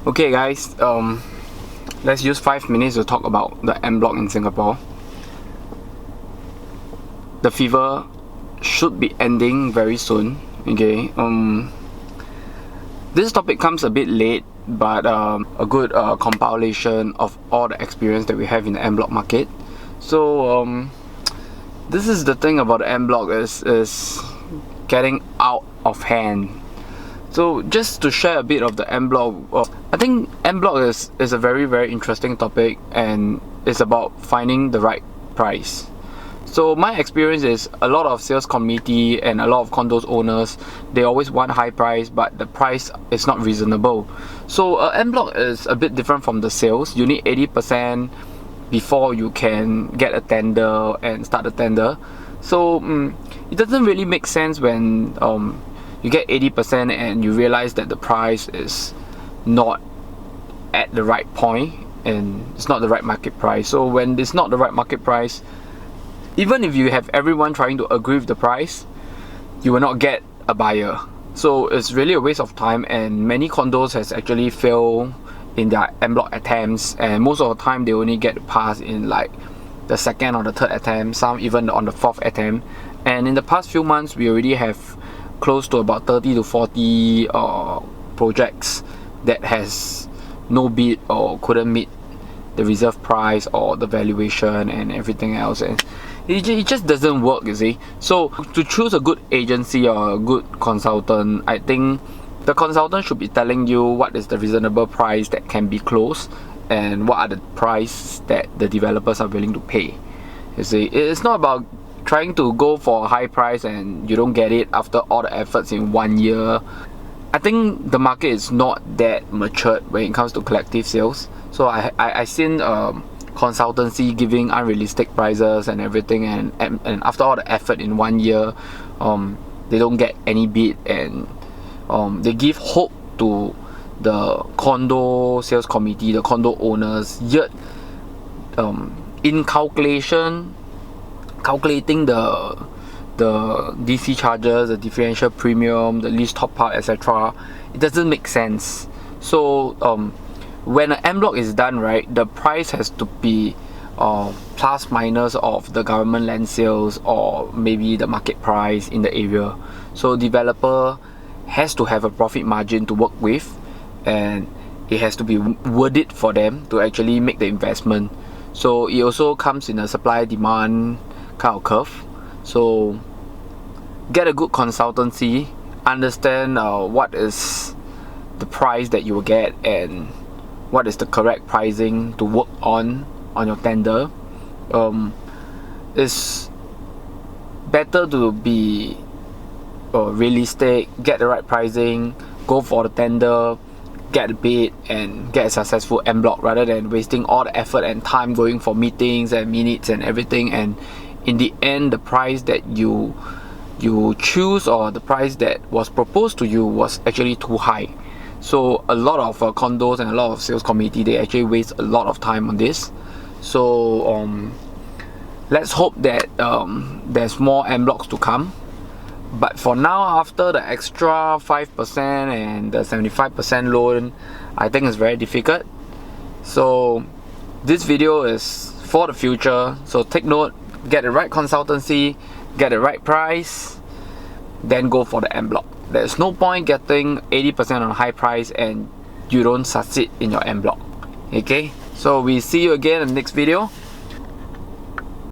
Okay guys, let's use 5 minutes to talk about the ENBLOC in Singapore. The fever should be ending very soon. Okay, this topic comes a bit late, but a good compilation of all the experience that we have in the ENBLOC market. So this is the thing about the ENBLOC is getting out of hand. So just to share a bit of the ENBLOC, I think ENBLOC is a very interesting topic, and it's about finding the right price. So my experience is a lot of sales committee and a lot of condos owners, they always want high price, but the price is not reasonable. So ENBLOC is a bit different from the sales. You need 80% before you can get a tender and start a tender. So it doesn't really make sense when you get 80% and you realize that the price is not at the right point and it's not the right market price. So when it's not the right market price, even if you have everyone trying to agree with the price, you will not get a buyer. So it's really a waste of time, and many condos has actually failed in their ENBLOC attempts, and most of the time they only get passed in like the second or the third attempt, some even on the fourth attempt. And in the past few months, we already have close to about 30 to 40 projects that has no bid or couldn't meet the reserve price or the valuation and everything else, and it just doesn't work, you see. So to choose a good agency or a good consultant, I think the consultant should be telling you what is the reasonable price that can be closed and what are the price that the developers are willing to pay. You see, it's not about trying to go for a high price and you don't get it after all the efforts in 1 year. I think the market is not that matured when it comes to collective sales. So I seen consultancy giving unrealistic prices and everything, and after all the effort in 1 year, they don't get any bid, and they give hope to the condo sales committee, the condo owners, yet in calculating the DC charges, the differential premium, the lease top up, etc., it doesn't make sense. So when an ENBLOC is done right, the price has to be plus minus of the government land sales or maybe the market price in the area. So developer has to have a profit margin to work with, and it has to be worth it for them to actually make the investment. So it also comes in a supply demand kind of curve. So get a good consultancy, understand what is the price that you will get and what is the correct pricing to work on your tender. It's better to be realistic, get the right pricing, go for the tender, get a bid and get a successful ENBLOC, rather than wasting all the effort and time going for meetings and minutes and everything, and in the end the price that you choose or the price that was proposed to you was actually too high. So a lot of condos and a lot of sales committee, they actually waste a lot of time on this. So let's hope that there's more ENBLOCs to come. But for now, after the extra 5% and the 75% loan, I think it's very difficult. So this video is for the future. So take note, get the right consultancy, get the right price, then go for the ENBLOC. There's no point getting 80% on a high price and you don't succeed in your ENBLOC. Okay, so we see you again in the next video.